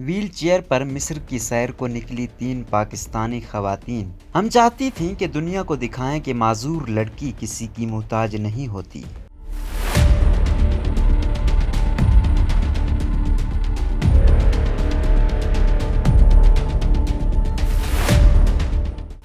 Wheel chair पर मिस्र की सैर को निकली 3 पाकिस्तानी खवातीन। हम चाहती थीं कि दुनिया को दिखाएं कि माजूर लड़की किसी की मोहताज नहीं होती।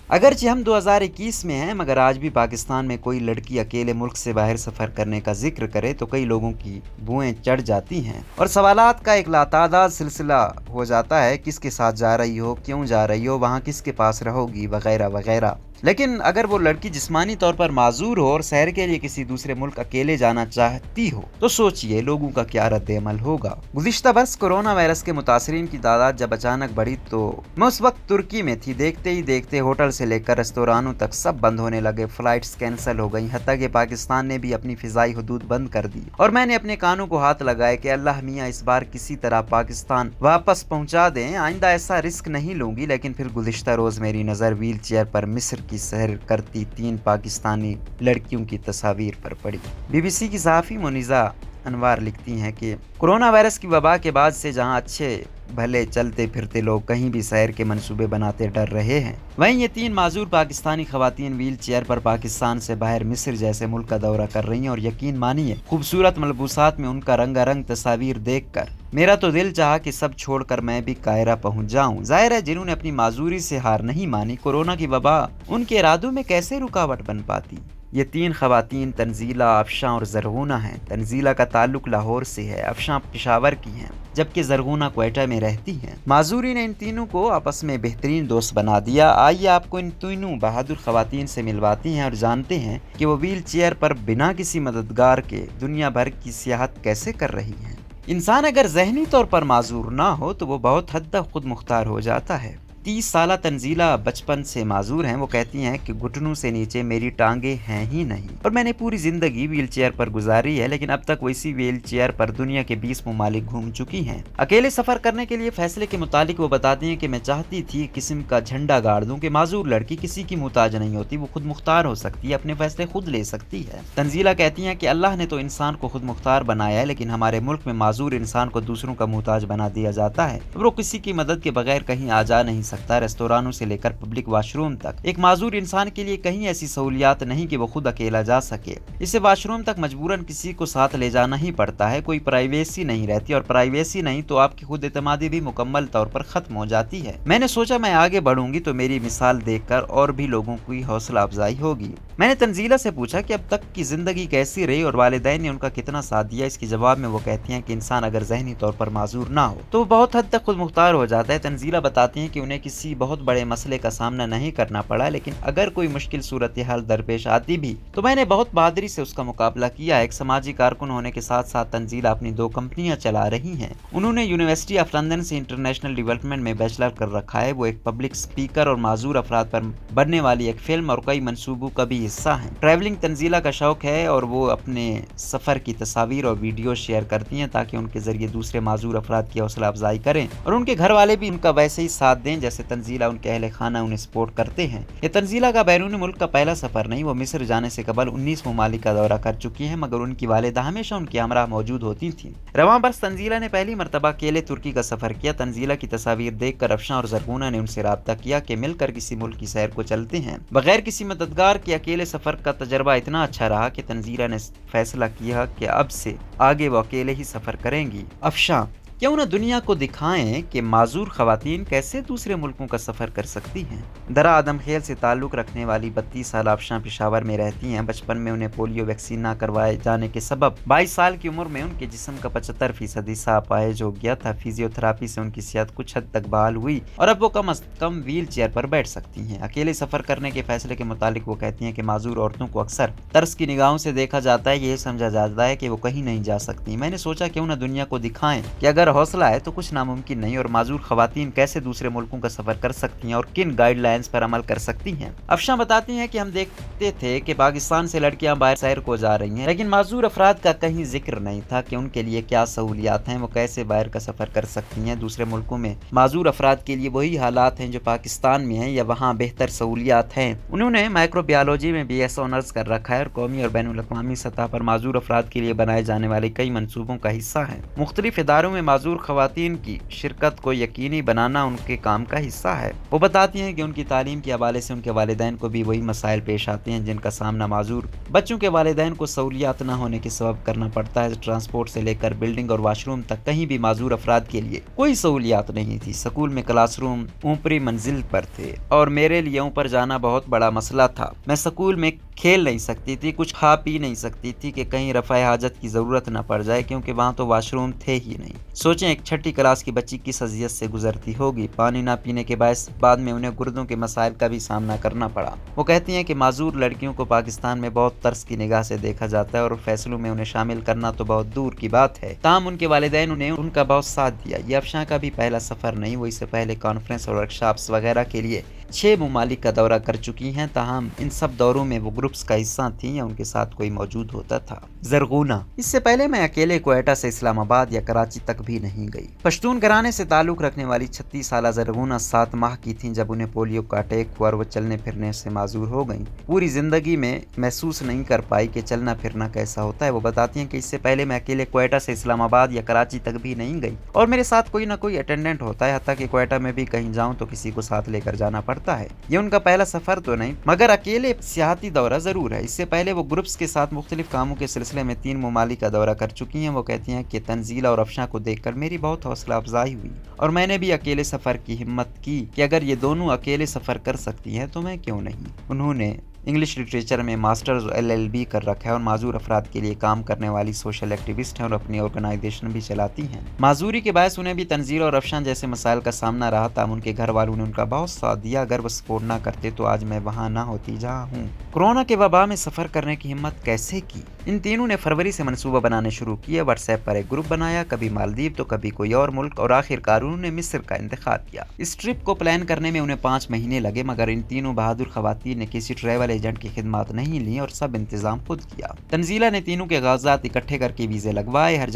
अगरचे हम 2021 में हैं, मगर आज भी पाकिस्तान में कोई लड़की अकेले मुल्क से बाहर सफ़र करने का जिक्र करे तो कई लोगों की भुएं चढ़ जाती हैं और सवालात का एक लातादाद सिलसिला हो जाता है। किसके साथ जा रही हो, क्यों जा रही हो, वहाँ किसके पास रहोगी, वगैरह वगैरह। लेकिन अगर वो लड़की जिस्मानी तौर पर माजूर हो और सैर के लिए किसी दूसरे मुल्क अकेले जाना चाहती हो तो सोचिए लोगों का क्या रद्द अमल होगा। गुज़िश्ता बरस कोरोना वायरस के मुतासरीन की तादाद जब अचानक बढ़ी तो मैं उस वक्त तुर्की में थी। देखते ही देखते होटल से लेकर रेस्तोरानों तक सब बंद होने लगे, फ्लाइट्स कैंसिल हो गई, हत्ता कि पाकिस्तान ने भी अपनी फिजाई हदूद बंद कर दी। और मैंने अपने कानों को हाथ लगाए कि अल्लाह मियाँ इस बार किसी तरह पाकिस्तान वापस पहुँचा दें, आइंदा ऐसा रिस्क नहीं लूंगी। लेकिन फिर गुज़िश्ता रोज़ मेरी नज़र व्हील चेयर पर मिस्र की सैर करती 3 पाकिस्तानी लड़कियों की तस्वीर पर पड़ी। BBC की सहाफ़ी मुनीज़ा अनवार लिखती हैं कि कोरोना वायरस की वबा के बाद से जहां अच्छे भले चलते फिरते लोग कहीं भी सैर के मंसूबे बनाते डर रहे हैं, वहीं ये 3 माजूर पाकिस्तानी खवातीन व्हील चेयर पर पाकिस्तान से बाहर मिस्र जैसे मुल्क का दौरा कर रही हैं। और यकीन मानिए खूबसूरत मलबूसात में उनका रंगारंग तस्वीर देखकर मेरा तो दिल चाहा कि सब छोड़कर मैं भी कायरा पहुंच जाऊं। जाहिर है जिन्होंने अपनी माजूरी से हार नहीं मानी, कोरोना की वबा उनके इरादों में कैसे रुकावट बन पाती। ये 3 खवातीन तंजीला, अफशां और ज़रगुना हैं। तंजीला का ताल्लुक लाहौर से है, अफशां पेशावर की हैं, जबकि ज़रगुना क्वेटा में रहती हैं। माजूरी ने इन तीनों को आपस में बेहतरीन दोस्त बना दिया। आइए आपको इन तीनों बहादुर खवातीन से मिलवाती हैं और जानते हैं कि वो व्हील चेयर पर बिना किसी मददगार के दुनिया भर की सियाहत कैसे कर रही हैं। इंसान अगर जहनी तौर पर माजूर ना हो तो वो बहुत हद तक खुद मुख्तार हो जाता है। 30 साला तंजीला बचपन से माजूर हैं। वो कहती हैं कि घुटनों से नीचे मेरी टांगे हैं ही नहीं और मैंने पूरी जिंदगी व्हील चेयर पर गुजारी है, लेकिन अब तक वो इसी व्हील चेयर पर दुनिया के 20 ममालिक घूम चुकी हैं। अकेले सफर करने के लिए फैसले के मुतालिक वो बताती हैं कि मैं चाहती थी किस्म का झंडा गाड़ दूं कि माजूर लड़की किसी की मुहताज नहीं होती, वो खुद मुख्तार हो सकती है, अपने फैसले खुद ले सकती है। तंजीला कहती हैं कि अल्लाह ने तो इंसान को खुद मुख्तार बनाया है, लेकिन हमारे मुल्क में माजूर इंसान को दूसरों का मुहताज बना दिया जाता है। वो किसी की मदद के बगैर कहीं आ जा नहीं सकता, रेस्तोरानों से लेकर पब्लिक वॉशरूम तक। एक माजूर इंसान के लिए कहीं ऐसी सहूलियात नहीं कि वो खुद अकेला जा सके। इसे वॉशरूम तक मजबूरन किसी को साथ ले जाना ही पड़ता है। कोई प्राइवेसी नहीं रहती और प्राइवेसी नहीं तो आपकी खुद एतमादी भी मुकम्मल तौर पर खत्म हो जाती है। मैंने सोचा मैं आगे बढ़ूंगी तो मेरी मिसाल देखकर और भी लोगों की हौसला अफजाई होगी। मैंने तंजीला से पूछा कि अब तक की जिंदगी कैसी रही और वालिदैन ने उनका कितना साथ दिया। इसके जवाब में वो कहती हैं कि इंसान अगर जहनी तौर पर माजूर ना हो तो बहुत हद तक खुद मुख्तार हो जाता है। तंजीला बताती हैं कि उन्हें किसी बहुत बड़े मसले का सामना नहीं करना पड़ा, लेकिन अगर कोई मुश्किल सूरत हाल दरपेश आती भी तो मैंने बहुत बहादुरी से उसका मुकाबला किया। एक समाजी कारकुन होने के साथ साथ तंजीला अपनी 2 कंपनियां चला रही हैं। उन्होंने यूनिवर्सिटी ऑफ लंदन से इंटरनेशनल डेवलपमेंट में बैचलर कर रखा है। वो एक पब्लिक स्पीकर और माजूर अफराद पर बनने वाली एक फिल्म और कई मंसूबों का भी हिस्सा है। ट्रैवलिंग तंजीला का शौक है और वो अपने सफर की तस्वीर और वीडियो शेयर करती हैं ताकि उनके जरिए दूसरे माजूर अफराद की हौसला अफजाई करें और उनके घर वाले भी उनका वैसे ही साथ दें जैसे तंजीला उनके अहले खाना उन्हें सपोर्ट करते हैं। ये तंजीला का बैरून मुल्क का पहला सफर नहीं। वो मिस्र जाने से कबल 19 ममालिक का दौरा कर चुकी हैं, मगर उनकी वालिदा हमेशा उनके हमरा मौजूद होती थी। रवां बरस तंजीला ने पहली मरतबा अकेले तुर्की का सफर किया। तंजीला की तस्वीर देखकर अफशां और ज़रगुना ने उनसे राब्ता किया कि मिलकर किसी मुल्क की सैर को चलते हैं। बगैर किसी मददगार के अकेले सफर का तजर्बा इतना अच्छा रहा कि तंजीला ने फैसला किया कि अब से आगे वो अकेले ही सफर करेंगी। अफशां क्यों न दुनिया को दिखाएं कि माजूर खवातीन कैसे दूसरे मुल्कों का सफ़र कर सकती हैं। दरा आदम खेल से ताल्लुक़ रखने वाली 32 साल अफशां पेशावर में रहती हैं। बचपन में उन्हें पोलियो वैक्सीन ना करवाए जाने के सबब 22 साल की उम्र में उनके जिस्म का 75% हिस्सा अपाहिज हो गया था। फिजियोथेरापी से उनकी सेहत कुछ हद तक बहाल हुई और अब वो कम अज कम व्हील चेयर पर बैठ सकती हैं। अकेले सफ़र करने के फैसले के मुतालिक वो कहती हैं कि माजूर औरतों को अक्सर तरस की निगाहों से देखा जाता है, ये समझा जाता है कि वो कहीं नहीं जा सकती। मैंने सोचा क्यों न दुनिया को दिखाएं कि अगर हौसला है तो कुछ नामुमकिन नहीं और माजूर खवातीन कैसे दूसरे मुल्कों का सफर कर सकती हैं और किन गाइडलाइंस पर अमल कर सकती हैं। अफशां बताती हैं कि हम देखते थे कि पाकिस्तान से लड़कियां बाहर सैर को जा रही हैं, लेकिन माजूर अफराद का कहीं जिक्र नहीं था कि उनके लिए क्या सहूलियात हैं, वो कैसे बाहर का सफर कर सकती हैं। दूसरे मुल्कों में माजूर अफराद के लिए वही हालात हैं जो पाकिस्तान में हैं या वहाँ बेहतर सहूलियात हैं। उन्होंने माइक्रोबायोलॉजी में BS ऑनर्स कर रखा है और कौमी और बैनुल अक़वामी सतह पर माजूर अफराद के लिए बनाए जाने वाले कई मंसूबों का हिस्सा है। मुख्तलिफ इदारों में معذور خواتین کی شرکت کو یقینی بنانا ان کے کام کا حصہ ہے۔ وہ بتاتی ہیں کہ ان کی تعلیم کے حوالے سے ان کے والدین کو بھی وہی مسائل پیش آتے ہیں جن کا سامنا معذور بچوں کے والدین کو سہولیات نہ ہونے کے سبب کرنا پڑتا ہے۔ ٹرانسپورٹ سے لے کر بلڈنگ اور واش روم تک کہیں بھی معذور افراد کے لیے کوئی سہولیات نہیں تھی۔ سکول میں کلاس روم اوپری منزل پر تھے اور میرے لیے اوپر جانا بہت بڑا مسئلہ تھا۔ میں سکول میں کھیل نہیں سکتی تھی، کچھ کھا پی نہیں سکتی تھی کہ کہیں رفع حاجت کی ضرورت نہ پڑ جائے، کیونکہ وہاں تو واش روم تھے ہی نہیں۔ سوچیں ایک چھٹی کلاس کی بچی کس اذیت سے گزرتی ہوگی۔ پانی نہ پینے کے باعث بعد میں انہیں گردوں کے مسائل کا بھی سامنا کرنا پڑا۔ وہ کہتی ہیں کہ معذور لڑکیوں کو پاکستان میں بہت ترس کی نگاہ سے دیکھا جاتا ہے اور فیصلوں میں انہیں شامل کرنا تو بہت دور کی بات ہے۔ تاہم ان کے والدین نے ان کا بہت ساتھ دیا۔ یہ افشاں کا بھی پہلا سفر نہیں، وہ اس سے پہلے کانفرنس اور ورکشاپس وغیرہ کے لیے 6 ممالک کا دورہ کر چکی ہیں، تاہم ان سب دوروں میں وہ گروپس کا حصہ تھیں یا ان کے ساتھ کوئی موجود ہوتا تھا۔ زرغونہ: اس سے پہلے میں اکیلے کوئٹہ سے اسلام آباد یا کراچی تک بھی نہیں گئی۔ پشتون گھرانے سے تعلق رکھنے والی 36 سالہ زرغونہ 7 ماہ کی تھیں جب انہیں پولیو کا اٹیک ہوا اور وہ چلنے پھرنے سے معذور ہو گئیں۔ پوری زندگی میں محسوس نہیں کر پائی کہ چلنا پھرنا کیسا ہوتا ہے۔ وہ بتاتی ہیں کہ اس سے پہلے میں اکیلے کوئٹہ سے اسلام آباد یا کراچی تک بھی نہیں گئی اور میرے ساتھ کوئی نہ کوئی اٹینڈنٹ ہوتا ہے، حتیٰ کہ کوئٹہ میں بھی کہیں جاؤں تو کسی کو ساتھ لے کر جانا پڑتا ہے۔ یہ ان کا پہلا سفر تو نہیں مگر اکیلے سیاحتی دورہ ضرور ہے۔ اس سے پہلے وہ گروپس کے ساتھ مختلف کاموں کے سلسلے میں 3 ممالک کا دورہ کر چکی ہیں۔ وہ کہتی ہیں کہ تنزیلہ اور افشاں کو دیکھ کر میری بہت حوصلہ افزائی ہوئی اور میں نے بھی اکیلے سفر کی ہمت کی کہ اگر یہ دونوں اکیلے سفر کر سکتی ہیں تو میں کیوں نہیں۔ انہوں نے انگلش لٹریچر میں ماسٹرز اور LLB کر رکھا ہے اور معذور افراد کے لیے کام کرنے والی سوشل ایکٹیوسٹ ہیں اور اپنی آرگنائزیشن بھی چلاتی ہیں۔ معذوری کے باعث انہیں بھی تنزیل اور افشاں جیسے مسائل کا سامنا رہا، تاہم ان کے گھر والوں نے ان کا بہت ساتھ دیا۔ اگر وہ سپورٹ نہ کرتے تو آج میں وہاں نہ ہوتی جہاں ہوں۔ کورونا کے وبا میں سفر کرنے کی ہمت کیسے کی؟ ان تینوں نے فروری سے منصوبہ بنانے شروع کیے۔ واٹس ایپ پر ایک گروپ بنایا، کبھی مالدیپ تو کبھی کوئی اور ملک، اور آخرکار انہوں نے مصر کا انتخاب کیا۔ اس ٹرپ کو پلان کرنے میں انہیں 5 مہینے لگے، مگر ان تینوں بہادر خواتین نے کسی ٹریول ایجنٹ کی خدمات نہیں لی اور سب انتظام خود کیا۔ تنزیلہ نے تینوں کے کاغذات اکٹھے کر کے ویزے لگوائے، ہر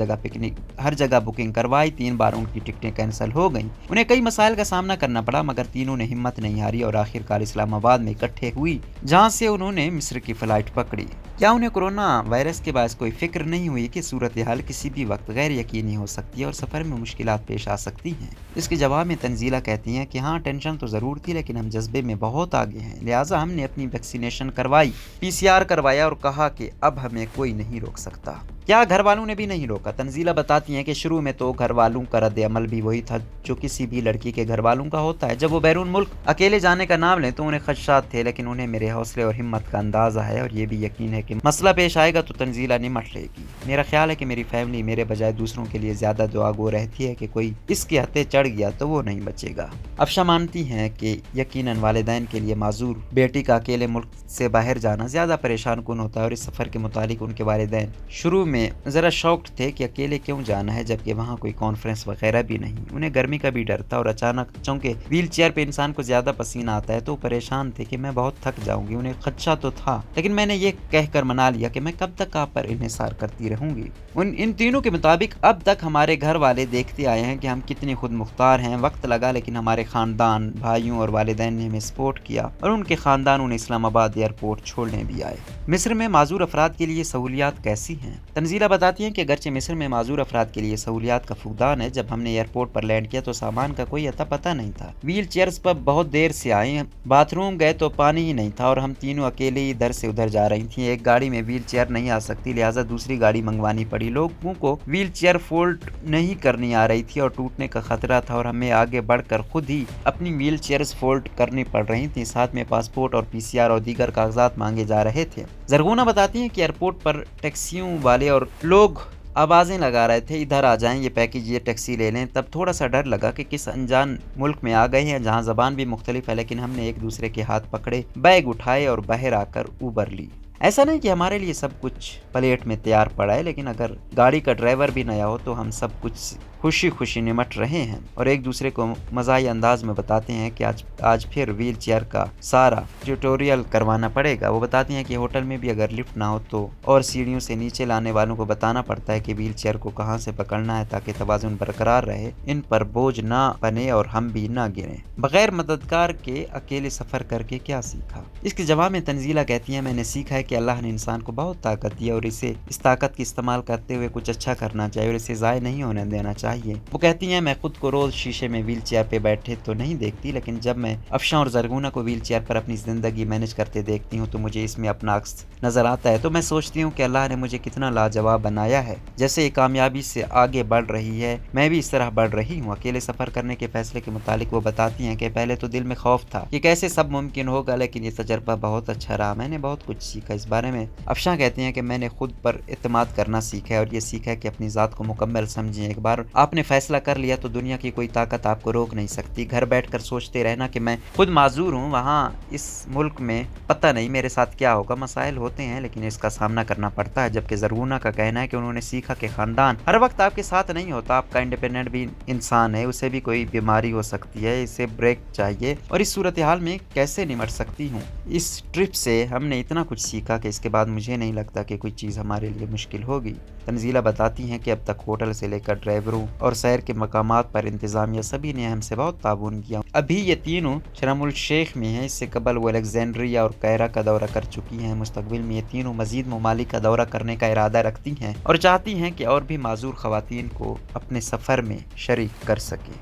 جگہ بکنگ کروائی۔ 3 بار ان کی ٹکٹیں کینسل ہو گئیں۔ انہیں کئی مسائل کا سامنا کرنا پڑا مگر تینوں نے ہمت نہیں ہاری اور آخرکار اسلام آباد میں اکٹھے ہوئی، جہاں سے انہوں نے مصر کی فلائٹ پکڑی۔ کیا انہیں کورونا وائرس کے باعث کوئی فکر نہیں ہوئی کہ صورتحال کسی بھی وقت غیر یقینی ہو سکتی ہے اور سفر میں مشکلات پیش آ سکتی ہیں؟ اس کے جواب میں تنزیلہ کہتی ہیں کہ ہاں، ٹینشن تو ضرور تھی لیکن ہم جذبے میں بہت آگے ہیں، لہٰذا ہم نے اپنی ویکسینیشن کروائی، PCR کروایا اور کہا کہ اب ہمیں کوئی نہیں روک سکتا۔ کیا گھر والوں نے بھی نہیں روکا؟ تنزیلہ بتاتی ہیں کہ شروع میں تو گھر والوں کا رد عمل بھی وہی تھا جو کسی بھی لڑکی کے گھر والوں کا ہوتا ہے۔ جب وہ بیرون ملک اکیلے جانے کا نام لیں تو انہیں خدشات تھے، لیکن انہیں میرے حوصلے اور ہمت کا اندازہ ہے اور یہ بھی یقین ہے کہ مسئلہ پیش آئے گا تو تنزیلہ نمٹ لے گی۔ میرا خیال ہے کہ میری فیملی میرے بجائے دوسروں کے لیے زیادہ دعا گو رہتی ہے کہ کوئی اس کے ہتھے چڑھ گیا تو وہ نہیں بچے گا۔ افشاں مانتی ہیں کہ یقیناً والدین کے لیے معذور بیٹی کا اکیلے ملک سے باہر جانا زیادہ پریشان کن ہوتا ہے اور اس سفر کے متعلق ان کے والدین شروع میں ذرا شوقڈ تھے کہ اکیلے کیوں جانا ہے جبکہ وہاں کوئی کانفرنس وغیرہ بھی نہیں۔ انہیں گرمی کا بھی ڈر تھا اور اچانک چونکہ ویل چیئر پہ انسان کو زیادہ پسینہ آتا ہے تو پریشان تھے کہ میں بہت تھک جاؤں گی۔ انہیں خدشہ تو تھا لیکن میں نے یہ کہہ کر منا لیا کہ میں کب تک آپ پر انحصار کرتی رہوں گی۔ ان تینوں کے مطابق اب تک ہمارے گھر والے دیکھتے آئے ہیں کہ ہم کتنی خود مختار ہیں۔ وقت لگا لیکن ہمارے خاندان، بھائیوں اور والدین نے ہمیں سپورٹ کیا اور ان کے خاندان انہیں اسلام آباد ایئرپورٹ چھوڑنے بھی آئے۔ مصر میں معذور افراد کے لیے سہولیات کیسی ہیں؟ تنزیلہ بتاتی ہیں کہ اگرچہ مصر میں معذور افراد کے لیے سہولیات کا فقدان ہے، جب ہم نے ایئرپورٹ پر لینڈ کیا تو سامان کا کوئی اتا پتہ نہیں تھا۔ ویل چیئرز پر بہت دیر سے آئے، باتھ روم گئے تو پانی ہی نہیں تھا اور ہم تینوں اکیلے ہی ادھر سے ادھر جا رہی تھیں۔ ایک گاڑی میں ویل چیئر نہیں آ سکتی، لہٰذا دوسری گاڑی منگوانی پڑی۔ لوگوں کو ویل چیئر فولڈ نہیں کرنی آ رہی تھی اور ٹوٹنے کا خطرہ تھا اور ہمیں آگے بڑھ کر خود ہی اپنی ویل چیئرز فولڈ کرنی پڑ رہی تھیں۔ ساتھ میں پاسپورٹ اور PCR اور دیگر کاغذات مانگے جا رہے تھے۔ زرغونہ بتاتی ہیں کہ ایئرپورٹ پر ٹیکسیوں والے اور لوگ آوازیں لگا رہے تھے، ادھر آ جائیں، یہ پیکج، یہ ٹیکسی لے لیں۔ تب تھوڑا سا ڈر لگا کہ کس انجان ملک میں آ گئے ہیں جہاں زبان بھی مختلف ہے، لیکن ہم نے ایک دوسرے کے ہاتھ پکڑے، بیگ اٹھائے اور باہر آ کر اوبر لی۔ ایسا نہیں کہ ہمارے لیے سب کچھ پلیٹ میں تیار پڑا ہے، لیکن اگر گاڑی کا ڈرائیور بھی نیا ہو تو ہم سب کچھ خوشی خوشی نمٹ رہے ہیں اور ایک دوسرے کو مزاحیہ انداز میں بتاتے ہیں کہ آج پھر ویل چیئر کا سارا ٹیوٹوریل کروانا پڑے گا۔ وہ بتاتی ہیں کہ ہوٹل میں بھی اگر لفٹ نہ ہو تو اور سیڑھیوں سے نیچے لانے والوں کو بتانا پڑتا ہے کہ ویل چیئر کو کہاں سے پکڑنا ہے تاکہ توازن برقرار رہے، ان پر بوجھ نہ بنے اور ہم بھی نہ گریں۔ بغیر مددگار کے اکیلے سفر کر کے کیا سیکھا؟ اس کے جواب میں تنزیلہ کہتی ہیں، میں نے سیکھا ہے کہ اللہ نے انسان کو بہت طاقت دی اور اسے اس طاقت کی استعمال کرتے ہوئے کچھ اچھا کرنا چاہیے اور اسے ضائع نہیں ہونے دینا چاہیے۔ चाहिए। वो कहती हैं, मैं खुद को रोज शीशे में व्हील चेयर पे बैठे तो नहीं देखती, लेकिन जब मैं अफशा और जरगुना को व्हील चेयर पर अपनी जिंदगी मैनेज करते देखती हूँ तो मुझे इसमें अपना अक्स नजर आता है। तो मैं सोचती हूँ कि अल्लाह ने मुझे कितना लाजवाब बनाया है। जैसे ये कामयाबी से आगे बढ़ रही है, मैं भी इस तरह बढ़ रही हूँ। अकेले सफर करने के फैसले के मुतालिक वो बताती हैं कि पहले तो दिल में खौफ था कि कैसे सब मुमकिन होगा, लेकिन ये तजर्बा बहुत अच्छा रहा। मैंने बहुत कुछ सीखा इस बारे में। अफशा कहती हैं कि मैंने खुद पर एतमाद करना सीखा है और ये सीखा है कि अपनी ज़ात को मुकम्मल समझें। एक बार आपने फैसला कर लिया तो दुनिया की कोई ताकत आपको रोक नहीं सकती। घर बैठकर सोचते रहना कि मैं खुद माजूर हूँ, वहाँ इस मुल्क में पता नहीं मेरे साथ क्या होगा। मसाइल होते हैं लेकिन इसका सामना करना पड़ता है। जबकि जरगुना का कहना है कि उन्होंने सीखा कि खानदान हर वक्त आपके साथ नहीं होता। आपका इंडिपेंडेंट भी इंसान है, उसे भी कोई बीमारी हो सकती है, इसे ब्रेक चाहिए और इस सूरत हाल में कैसे निमट सकती हूँ। इस ट्रिप से हमने इतना कुछ सीखा कि इसके बाद मुझे नहीं लगता कि कोई चीज़ हमारे लिए मुश्किल होगी। तंजीला बताती हैं कि अब तक होटल से लेकर ड्राइवरों और सैर के मकामात पर इंतजामिया सभी ने हमसे बहुत ताउन किया। अभी ये तीनों शर्म उल शेख में हैं। इससे कबल वो अलेक्जेंड्रिया और कायरा का दौरा कर चुकी हैं। मुस्तकबिल में ये तीनों मजीद ममालिक का दौरा करने का इरादा रखती हैं और चाहती हैं कि और भी माजूर खवातीन को अपने सफ़र में शरीक कर सकें।